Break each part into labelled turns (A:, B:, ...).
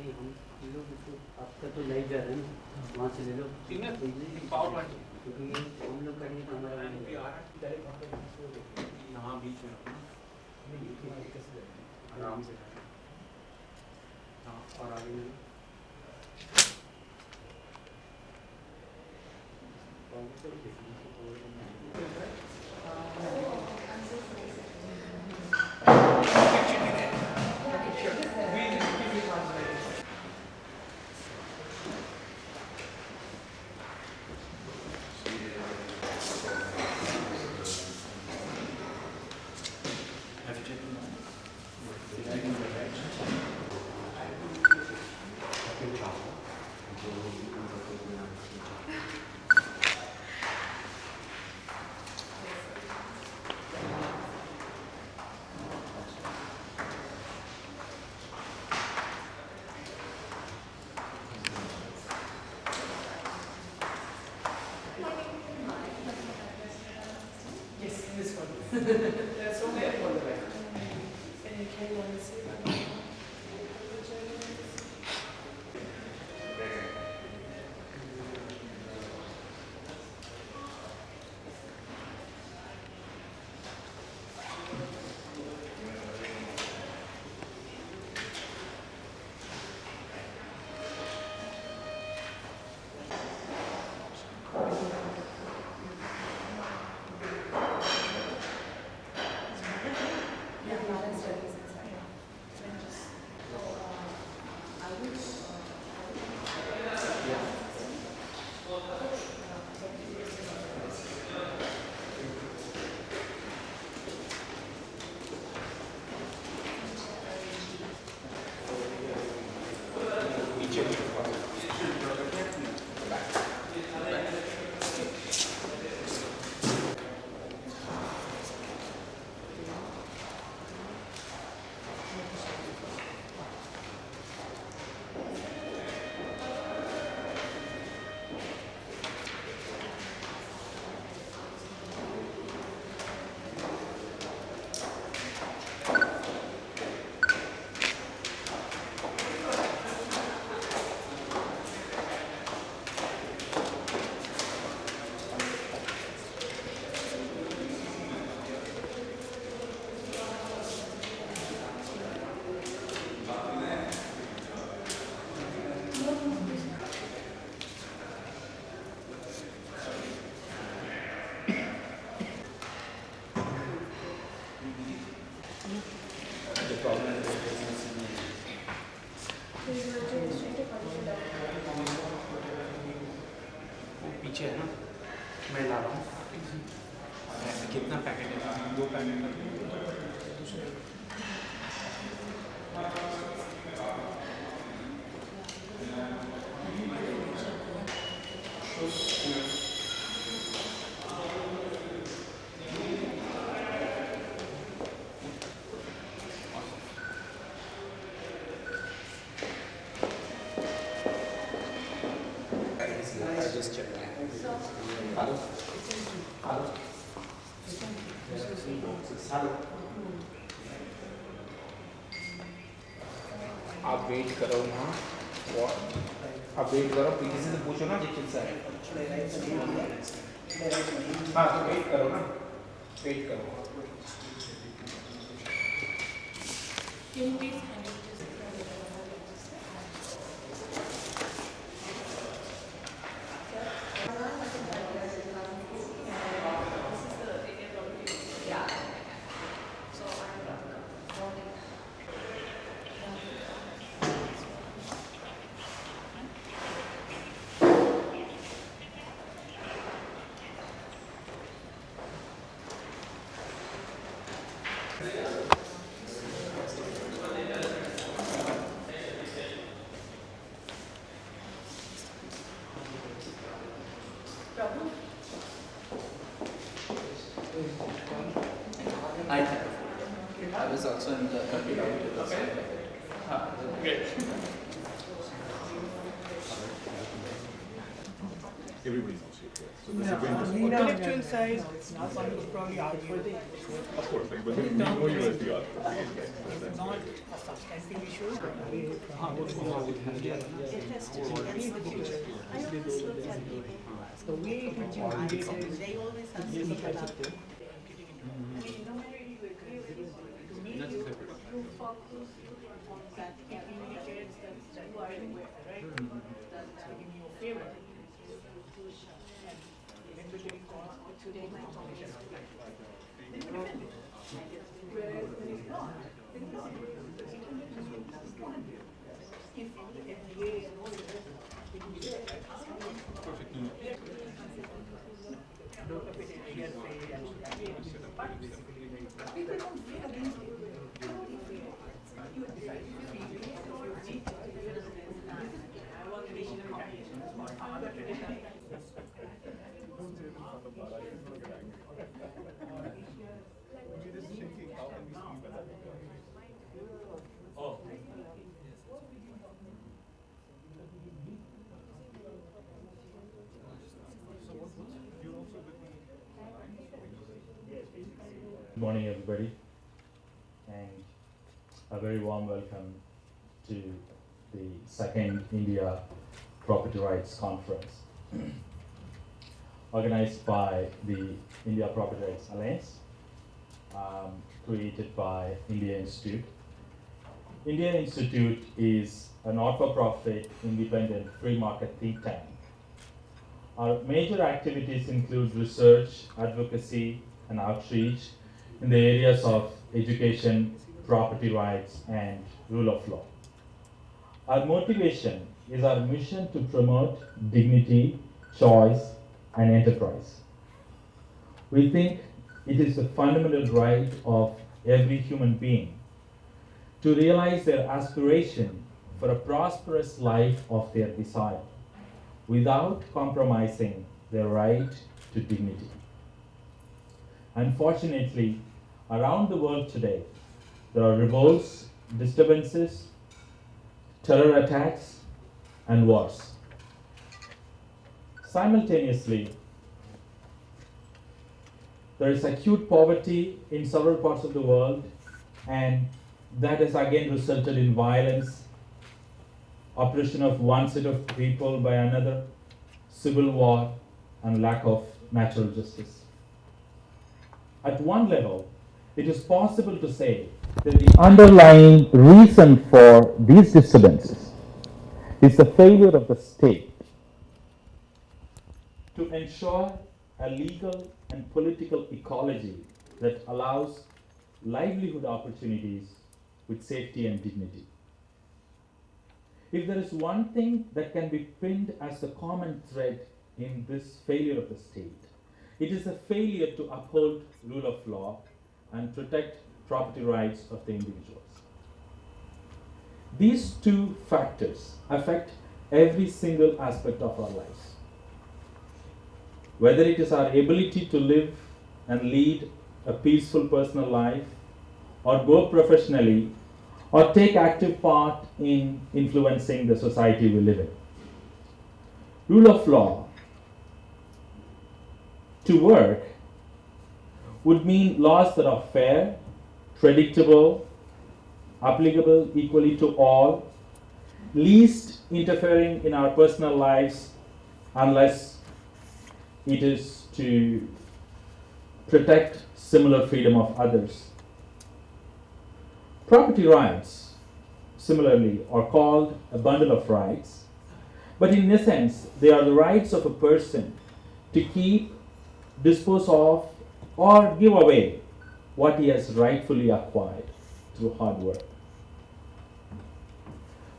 A: नहीं हम लोग इसको आपका तो लाइव जा रहे हैं ना, वहाँ से ले लो
B: पावर पॉइंट
A: क्योंकि ये हम लोग करेंगे तो हमारा
B: यहाँ बीच में आराम से हाँ और आगे में
C: There's so many on the right. And you can only see that.
B: पीछे है ना मैं ला रहा हूँ कितना पैकेट है 2 packet just check hello hello hello आप वेट करो वहाँ आप वेट करो पीछे से पूछो ना जिक्र सर हाँ तो वेट करो ना वेट करो
D: I was also in the
B: Great.
E: Everybody knows you. Yeah. So
F: No,
E: that's a win.
F: intellectual side, one could probably argue.
E: Of course, like, but we know you as the author.
F: It's not a substantive issue, but we the way it would be debated is
G: Good morning, everybody, and a very warm welcome to the second India Property Rights Conference organized by the India Property Rights Alliance, created by India Institute. India Institute is a not-for-profit, independent, free market think tank. Our major activities include research, advocacy, and outreach in the areas of education, property rights, and rule of law. Our motivation is our mission to promote dignity, choice, and enterprise. We think it is the fundamental right of every human being to realize their aspiration for a prosperous life of their desire without compromising their right to dignity. Unfortunately, around the world today, there are revolts, disturbances, terror attacks, and wars. Simultaneously, there is acute poverty in several parts of the world, and that has again resulted in violence, oppression of one set of people by another, civil war, and lack of natural justice. At one level, it is possible to say that the underlying reason for these disturbances is the failure of the state to ensure a legal and political ecology that allows livelihood opportunities with safety and dignity. If there is one thing that can be pinned as the common thread in this failure of the state, it is a failure to uphold rule of law and protect property rights of the individuals. These two factors affect every single aspect of our lives. Whether it is our ability to live and lead a peaceful personal life, or go professionally, or take active part in influencing the society we live in. Rule of law, to work, would mean laws that are fair, predictable, applicable equally to all, least interfering in our personal lives unless it is to protect similar freedom of others. Property rights, similarly, are called a bundle of rights, but in essence, they are the rights of a person to keep, dispose of, or give away what he has rightfully acquired through hard work.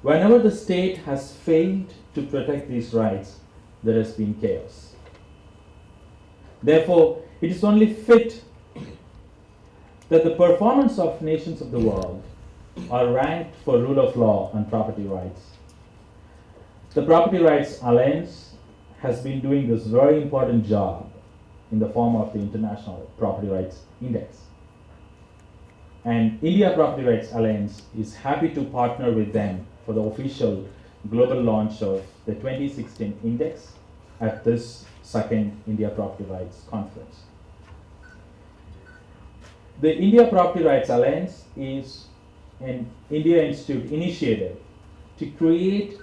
G: Whenever the state has failed to protect these rights, there has been chaos. Therefore, it is only fit that the performance of nations of the world are ranked for rule of law and property rights. The Property Rights Alliance has been doing this very important job in the form of the International Property Rights Index. And India Property Rights Alliance is happy to partner with them for the official global launch of the 2016 index at this second India Property Rights Conference. The India Property Rights Alliance is an India Institute initiative to create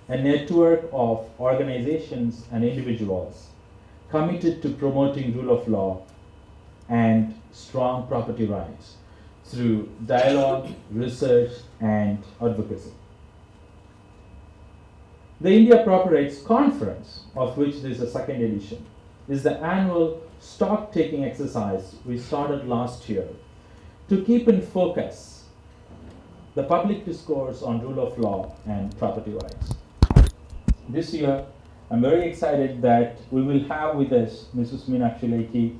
G: a network of organizations and individuals committed to promoting rule of law and strong property rights through dialogue, research, and advocacy. The India Property Rights Conference, of which this is a second edition, is the annual stock-taking exercise we started last year to keep in focus the public discourse on rule of law and property rights. This year, I'm very excited that we will have with us Mrs. Meenakshi Lekhi,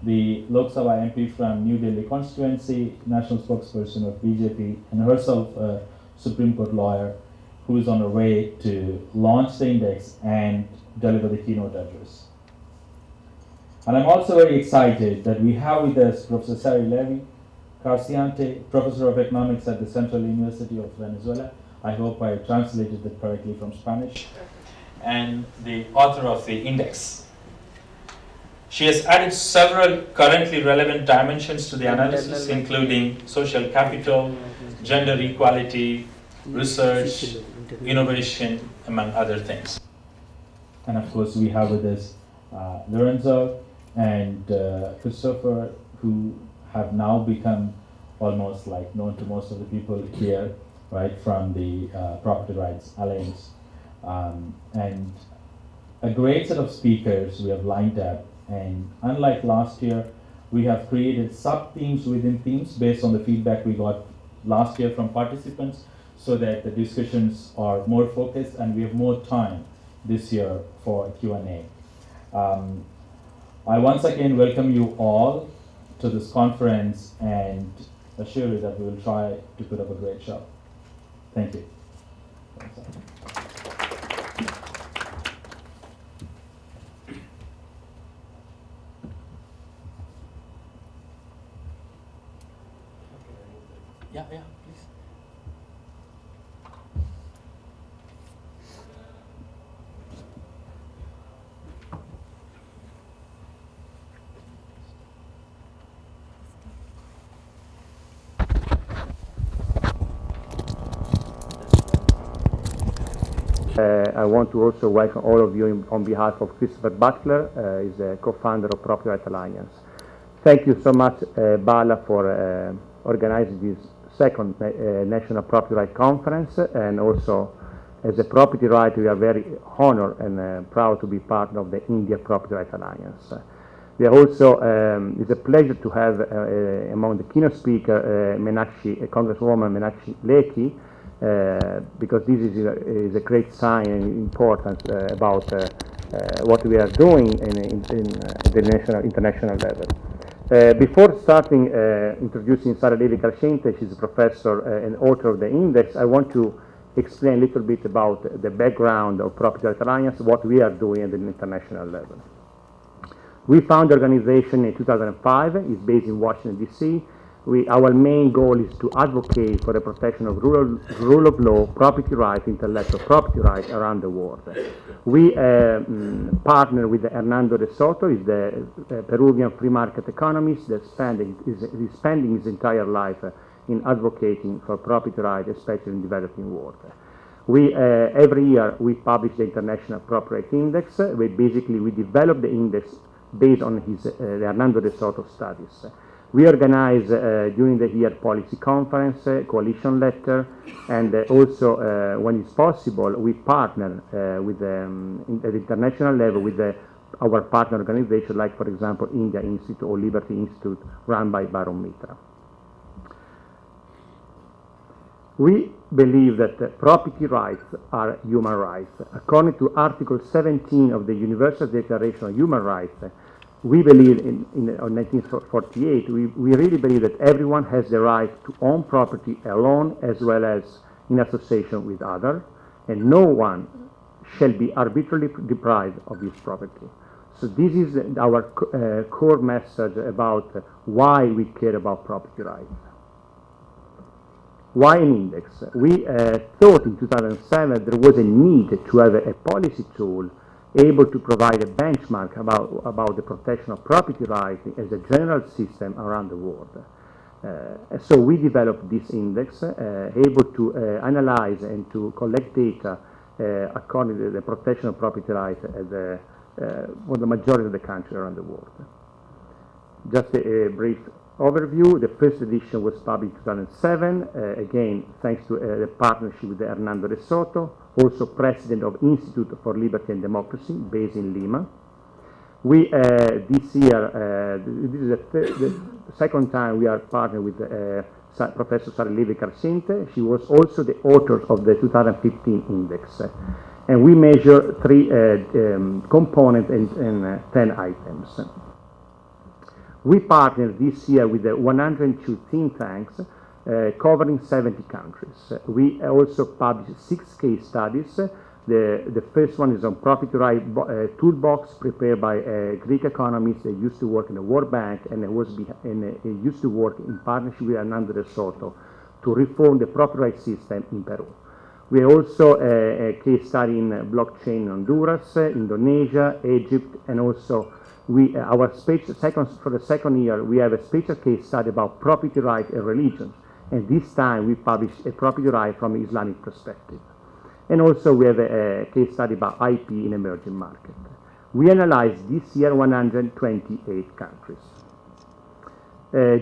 G: the Lok Sabha MP from New Delhi constituency, national spokesperson of BJP, and herself a Supreme Court lawyer who is on her way to launch the index and deliver the keynote address. And I'm also very excited that we have with us Professor Sari Levy Carciante, Professor of Economics at the Central University of Venezuela. I hope I translated it correctly from Spanish. And the author of the index. She has added several currently relevant dimensions to the analysis, including social capital, gender equality, research, innovation, among other things. And of course, we have with us Lorenzo and Christopher, who have now become almost like known to most of the people here, right, from the Property Rights Alliance. And a great set of speakers we have lined up, and unlike last year, we have created sub-themes within themes based on the feedback we got last year from participants, so that the discussions are more focused and we have more time this year for Q&A. I once again welcome you all to this conference and assure you that we will try to put up a great show. Thank you. Yeah, please.
H: I want to also welcome all of you on behalf of Christopher Butler, he's a co-founder of Property Rights Alliance. Thank you so much, Bala, for organizing this second National Property Rights Conference, and also as a property right, we are very honored and proud to be part of the India Property Rights Alliance. We are also, it's a pleasure to have among the keynote speaker Congresswoman Meenakshi Lekhi, because this is a great sign and importance about what we are doing in the international level. Before starting introducing Sara Levy Carciante, she's a professor and author of the index, I want to explain a little bit about the background of Property Rights Alliance, what we are doing at the international level. We found the organization in 2005, it's based in Washington, D.C. Our main goal is to advocate for the protection of rule of law, property rights, intellectual property rights around the world. We partner with Hernando de Soto, is the Peruvian free market economist that is spending his entire life in advocating for property rights, especially in developing world. Every year we publish the International Property Rights Index. We develop the index based on the Hernando de Soto studies. We organize during the year policy conference, coalition letter, and also when it's possible, we partner with at the international level with our partner organization, like for example India Institute or Liberty Institute, run by Baron Mitra. We believe that property rights are human rights. According to Article 17 of the Universal Declaration of Human Rights, we believe in 1948, we really believe that everyone has the right to own property alone as well as in association with others, and no one shall be arbitrarily deprived of this property. So this is our core message about why we care about property rights. Why an index? We thought in 2007 there was a need to have a policy tool able to provide a benchmark about the protection of property rights as a general system around the world. So we developed this index, able to analyze and to collect data according to the protection of property rights for the majority of the countries around the world. Just a brief overview. The first edition was published in 2007, again thanks to the partnership with Hernando de Soto, also president of Institute for Liberty and Democracy, based in Lima. We, this year, this is the second time we are partnered with Professor Sara Levi-Carcente. She was also the author of the 2015 index. And we measure 3 components and 10 items. We partnered this year with 102 think tanks covering 70 countries. We also published 6 case studies. The first one is on property right toolbox prepared by a Greek economist that used to work in the World Bank and used to work in partnership with Hernando de Soto to reform the property right system in Peru. We also a case study in blockchain in Honduras, Indonesia, Egypt, and also for the second year we have a special case study about property right and religion, and this time we published a property right from an Islamic perspective. And also we have a case study about IP in emerging markets. We analyzed this year 128 countries.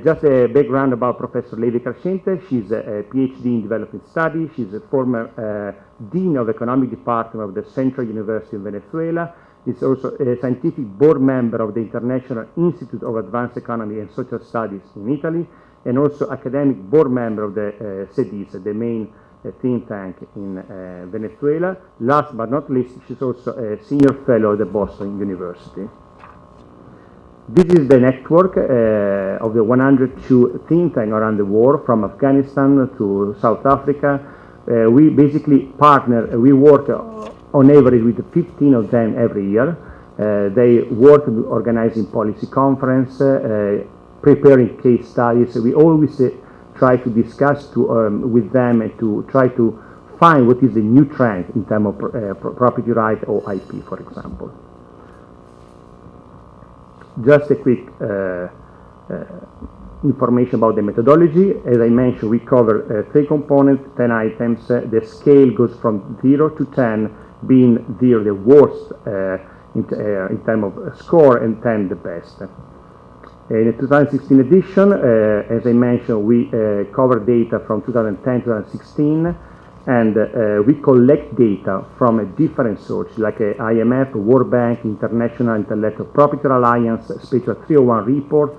H: Just a background about Professor Levi-Carcente. She's a PhD in development studies. She's a former Dean of Economic Department of the Central University of Venezuela. She's also a scientific board member of the International Institute of Advanced Economy and Social Studies in Italy, and also academic board member of the CEDIS, the main think tank in Venezuela. Last but not least, she's also a senior fellow at the Boston University. This is the network of the 102 think tanks around the world, from Afghanistan to South Africa. We basically partner, we work on average with 15 of them every year. They work organizing policy conference, preparing case studies. We always try to discuss with them and to try to find what is the new trend in terms of property right or IP, for example. Just a quick information about the methodology. As I mentioned, we cover 3 components, 10 items. The scale goes from 0 to 10, being 0 the worst in terms of score and 10 the best. In the 2016 edition, as I mentioned, we cover data from 2010 to 2016, and we collect data from a different sources like IMF, World Bank, International Intellectual Property Alliance, Special 301 report,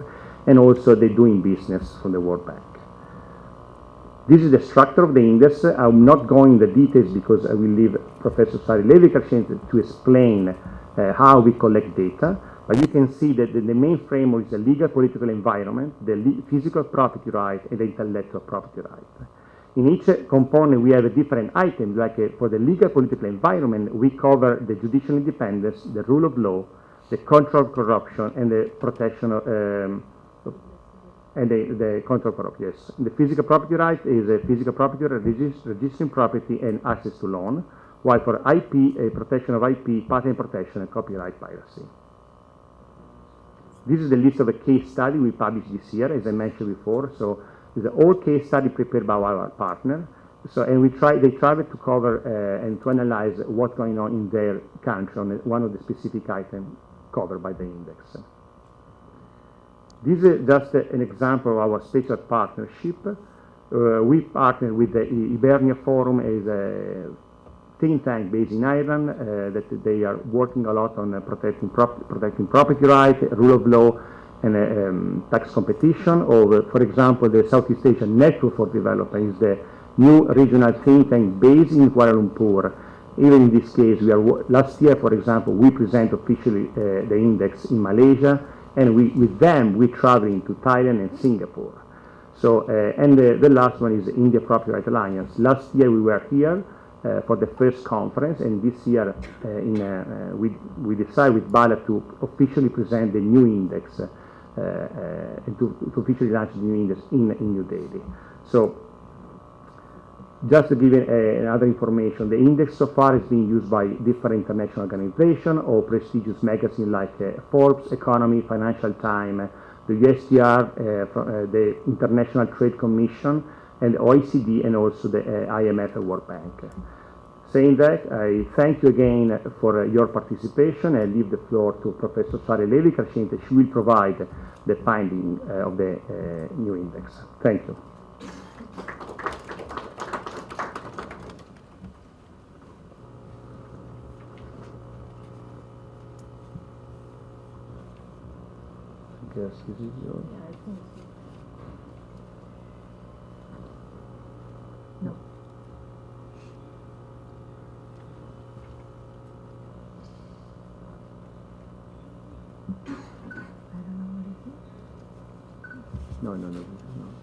H: and also the Doing Business from the World Bank. This is the structure of the index. I'm not going into the details because I will leave Professor Sara Levi-Carcente to explain how we collect data. But you can see that the main framework is the legal political environment, the physical property right, and the intellectual property right. In each component we have a different item, like for the legal political environment we cover the judicial independence, the rule of law, the control of corruption, and the protection of, and the control of corruption, yes. The physical property right is a physical property, registering property and access to loan, while for IP, a protection of IP, patent protection, and copyright piracy. This is the list of a case study we published this year, as I mentioned before. So it's an all case study prepared by our partner. So, and they try to cover and to analyze what's going on in their country on one of the specific items covered by the index. This is just an example of our special partnership. We partner with the Ibernia Forum, as a think tank based in Ireland, that they are working a lot on protecting property rights, rule of law, and tax competition. Or, for example, the Southeast Asian Network for Development is the new regional think tank based in Kuala Lumpur. Even in this case, last year, for example, we present officially the index in Malaysia, and with them we travel into Thailand and Singapore. So, and the last one is the India Property Right Alliance. Last year we were here for the first conference, and this year we decided with Bala to officially present the new index and to officially launch the new index in New Delhi. So Just to give you another information, the index so far is being used by different international organizations or prestigious magazines like Forbes, Economy, Financial Times, the USTR, the International Trade Commission, and the OECD, and also the IMF and World Bank. Saying that, I thank you again for your participation and leave the floor to Professor Sara Levi-Crescente. She will provide the finding of the new index. Thank you. Yes, this is yours.
F: Yeah, I think so. No. I don't know what it is.
H: No, this is not.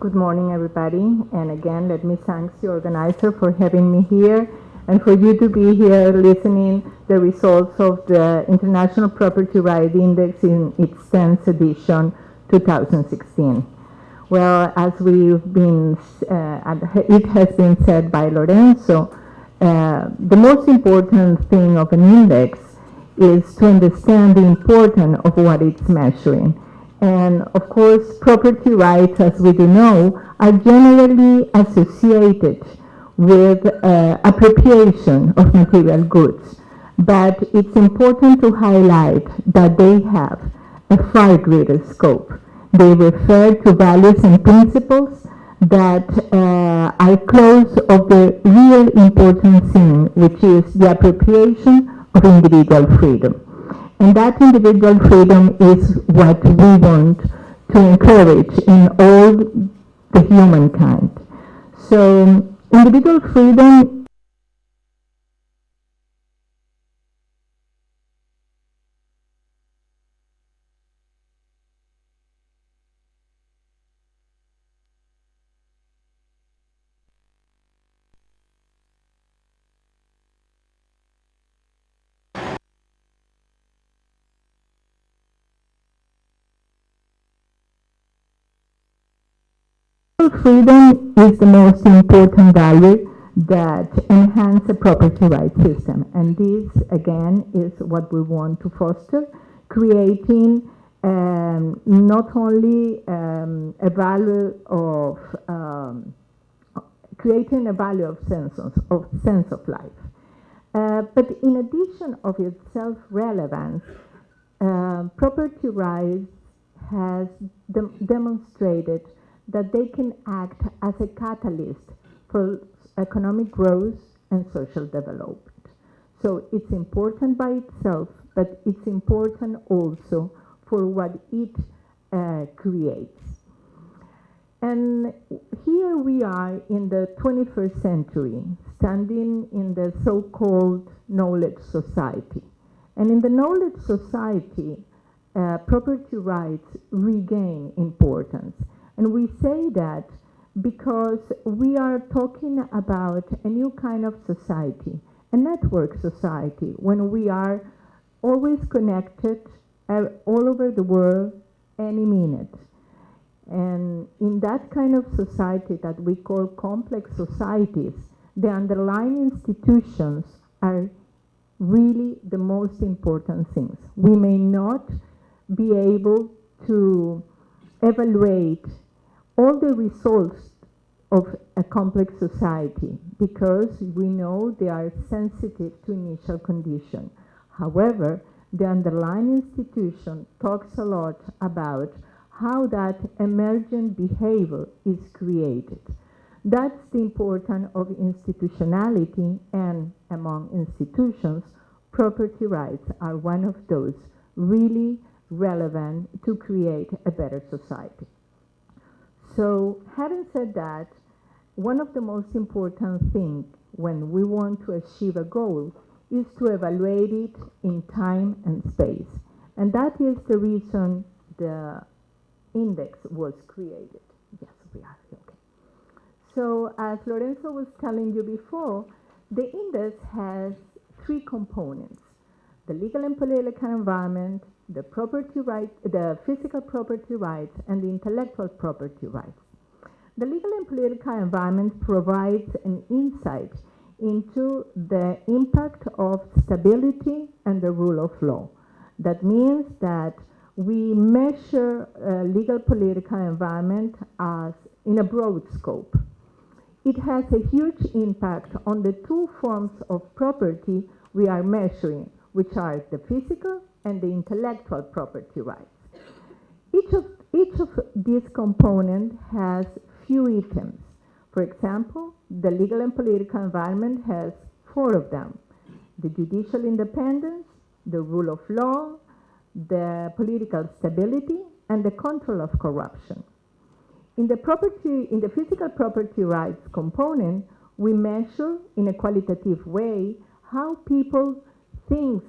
I: Good morning, everybody. And again, let me thank the organizer for having me here and for you to be here listening the results of the International Property Rights Index in its 10th edition, 2016. Well, as we've been, it has been said by Lorenzo, the most important thing of an index is to understand the importance of what it's measuring. And of course, property rights, as we do know, are generally associated with appropriation of material goods. But it's important to highlight that they have a far greater scope. They refer to values and principles that are close of the real important thing, which is the appropriation of individual freedom. And that individual freedom is what we want to encourage in all the humankind. So individual freedom freedom is the most important value that enhance a property rights system. And this, again, is what we want to foster, creating not only a value of, creating a value of sense of life. But in addition of its self-relevance, property rights has demonstrated that they can act as a catalyst for economic growth and social development. So it's important by itself, but it's important also for what it creates. And here we are in the 21st century, standing in the so-called knowledge society. And in the knowledge society, property rights regain importance. And we say that because we are talking about a new kind of society, a network society, when we are always connected all over the world any minute. And in that kind of society that we call complex societies, the underlying institutions are really the most important things. We may not be able to evaluate all the results of a complex society because we know they are sensitive to initial conditions. However, the underlying institution talks a lot about how that emergent behavior is created. That's the importance of institutionality, and among institutions, property rights are one of those really relevant to create a better society. So having said that, one of the most important things when we want to achieve a goal is to evaluate it in time and space. And that is the reason the index was created. Yes, we are, okay. So as Lorenzo was telling you before, the index has three components: the legal and political environment, the property right, the physical property rights, and the intellectual property rights. The legal and political environment provides an insight into the impact of stability and the rule of law. That means that we measure legal political environment as in a broad scope. It has a huge impact on the two forms of property we are measuring, which are the physical and the intellectual property rights. Each of these components has few items. For example, the legal and political environment has 4 of them: the judicial independence, the rule of law, the political stability, and the control of corruption. In the physical property rights component, we measure in a qualitative way how people think,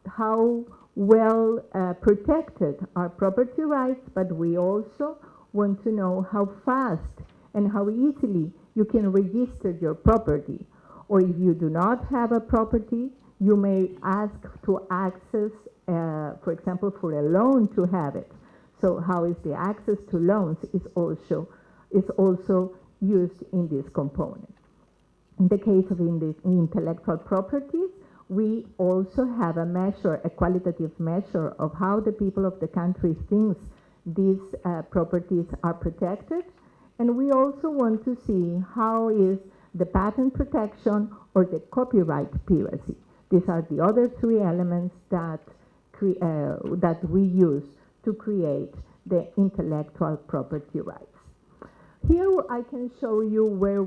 I: how well protected are property rights, but we also want to know how fast and how easily you can register your property. Or if you do not have a property, you may ask to access, for example, for a loan to have it. So how is the access to loans is also used in this component. In the case of intellectual properties, we also have a measure, a qualitative measure of how the people of the country think these properties are protected. And we also want to see how is the patent protection or the copyright privacy. These are the other 3 elements that we use to create the intellectual property rights. Here I can show you where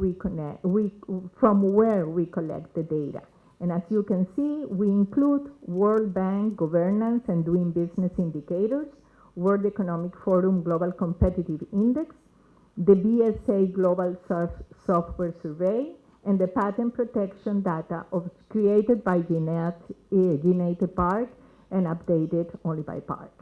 I: from where we collect the data. And as you can see, we include World Bank governance and doing business indicators, World Economic Forum Global Competitive Index, the BSA Global Software Survey, and the patent protection data created by Ginete Park and updated only by Park.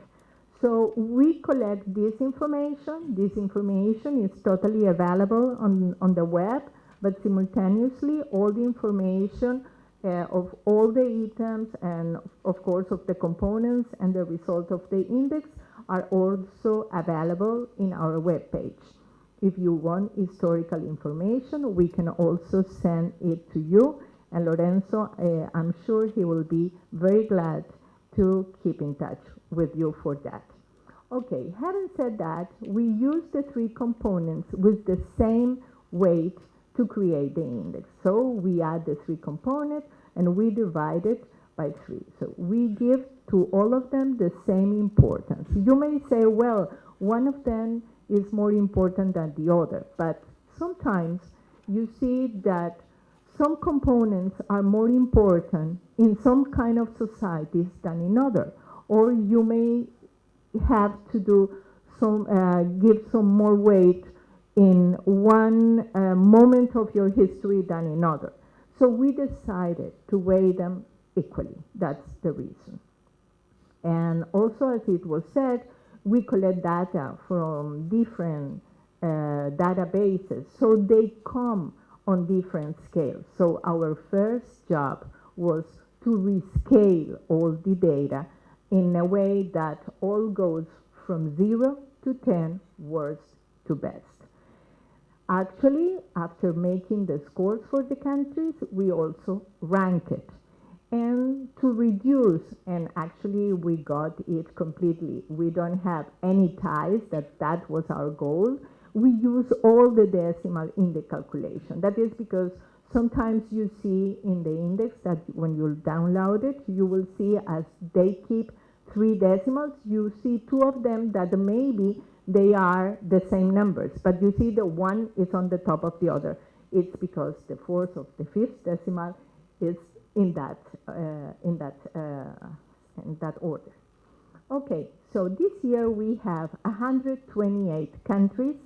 I: So we collect this information. This information is totally available on the web, but simultaneously all the information of all the items and of course of the components and the result of the index are also available in our web page. If you want historical information, we can also send it to you. And Lorenzo, I'm sure he will be very glad to keep in touch with you for that. Okay, having said that, we use the 3 components with the same weight to create the index. So we add the 3 components and we divide it by 3. So we give to all of them the same importance. You may say, well, one of them is more important than the other, but sometimes you see that some components are more important in some kind of societies than in other, or you may have to do some give some more weight in one moment of your history than in other. So we decided to weigh them equally. That's the reason. And also, as it was said, we collect data from different databases, so they come on different scales. So our first job was to rescale all the data in a way that all goes from 0 to 10, worst to best. Actually, after making the scores for the countries, we also rank it. And to reduce, and actually we got it completely. We don't have any ties, that was our goal. We use all the decimal in the calculation. That is because sometimes you see in the index that when you download it, you will see as they keep 3 decimals, you see 2 of them that maybe they are the same numbers, but you see the one is on the top of the other. It's because the 4th of the 5th decimal is in that order. Okay, so this year we have 128 countries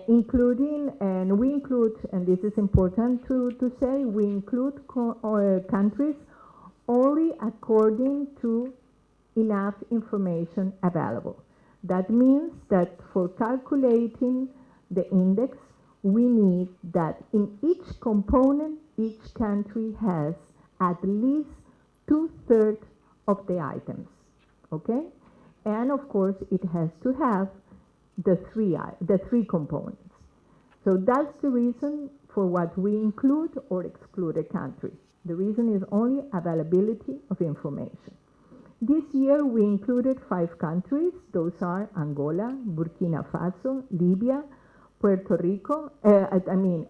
I: including, and we include, and this is important to say, we include countries only according to enough information available. That means that for calculating the index, we need that in each component, each country has at least 2/3 of the items, okay? And of course, it has to have the three components. So that's the reason for what we include or exclude a country. The reason is only availability of information. This year we included 5 countries. Those are Angola, Burkina Faso, Libya, Puerto Rico,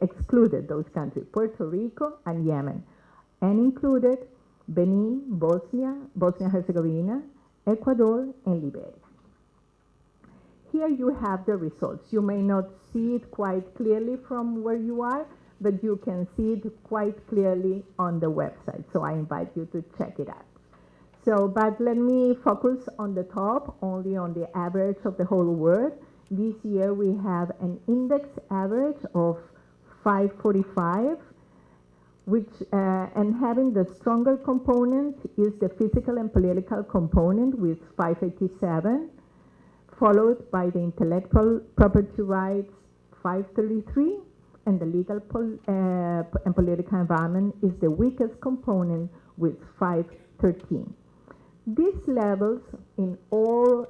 I: excluded those countries, Puerto Rico and Yemen, and included Benin, Bosnia-Herzegovina, Ecuador, and Liberia. Here you have the results. You may not see it quite clearly from where you are, but you can see it quite clearly on the website. So I invite you to check it out. So, but let me focus on the top, only on the average of the whole world. This year we have an index average of 545, which, and having the stronger component is the physical and political component with 587, followed by the intellectual property rights 533, and the legal and political environment is the weakest component with 513. These levels in all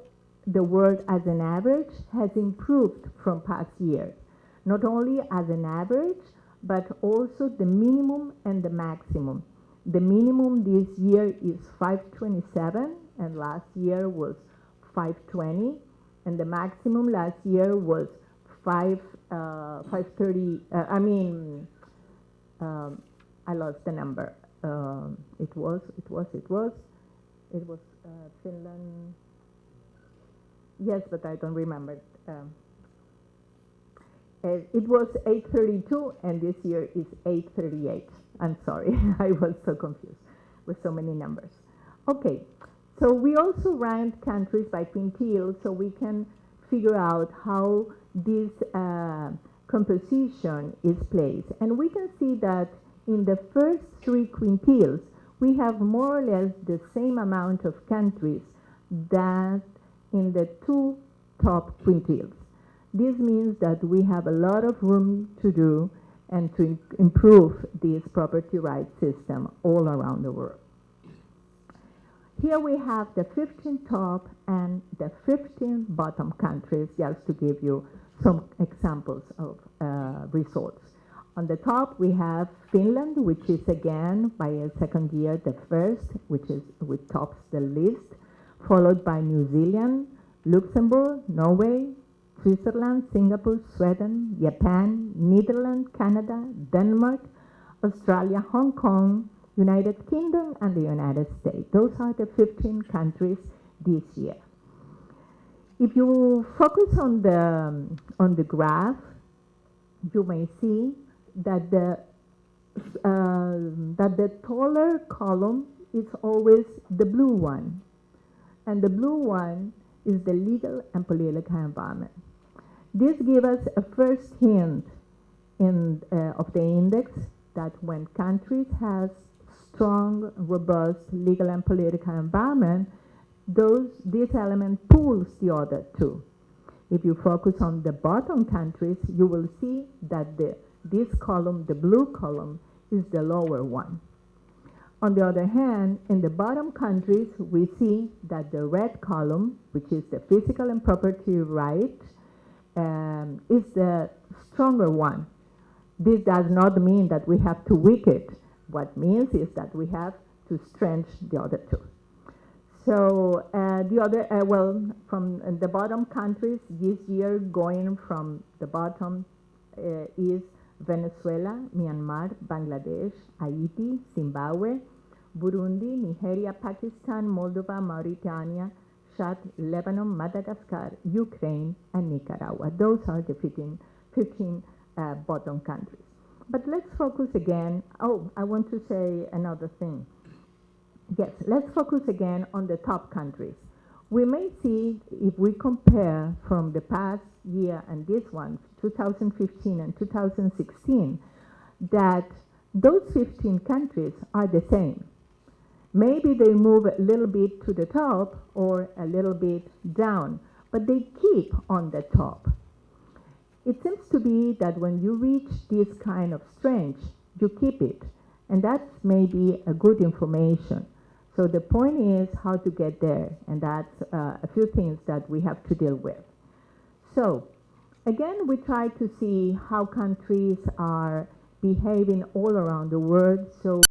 I: the world as an average has improved from past years, not only as an average, but also the minimum and the maximum. The minimum this year is 527, and last year was 520, and the maximum last year was 530. I lost the number. It was Finland. Yes, but I don't remember. It was 832, and this year is 838. I'm sorry, I was so confused with so many numbers. Okay, so we also ranked countries by quintile, so we can figure out how this composition is placed. And we can see that in the first 3 quintiles, we have more or less the same amount of countries that in the 2 top quintiles. This means that we have a lot of room to do and to improve this property rights system all around the world. Here we have the 15 top and the 15 bottom countries, just to give you some examples of results. On the top we have Finland, which is again by a second year the first, which tops the list, followed by New Zealand, Luxembourg, Norway, Switzerland, Singapore, Sweden, Japan, Netherlands, Canada, Denmark, Australia, Hong Kong, United Kingdom, and the United States. Those are the 15 countries this year. If you focus on the graph, you may see that the taller column is always the blue one, and the blue one is the legal and political environment. This gives us a first hint of the index that when countries have strong, robust legal and political environment, this element pulls the other 2. If you focus on the bottom countries, you will see that this column, the blue column, is the lower one. On the other hand, in the bottom countries, we see that the red column, which is the physical and property right, is the stronger one. This does not mean that we have to weaken it. What means is that we have to strengthen the other 2. So from the bottom countries this year, going from the bottom is Venezuela, Myanmar, Bangladesh, Haiti, Zimbabwe, Burundi, Nigeria, Pakistan, Moldova, Mauritania, Chad, Lebanon, Madagascar, Ukraine, and Nicaragua. Those are the 15 bottom countries. But let's focus again. Oh, I want to say another thing. Yes, let's focus again on the top countries. we may see, if we compare from the past year and this one, 2015 and 2016, that those 15 countries are the same. Maybe they move a little bit to the top or a little bit down, but they keep on the top. It seems to be that when you reach this kind of strength, you keep it, and that's maybe a good information. So the point is how to get there, and that's a few things that we have to deal with. So again, we try to see how countries are behaving all around the world. So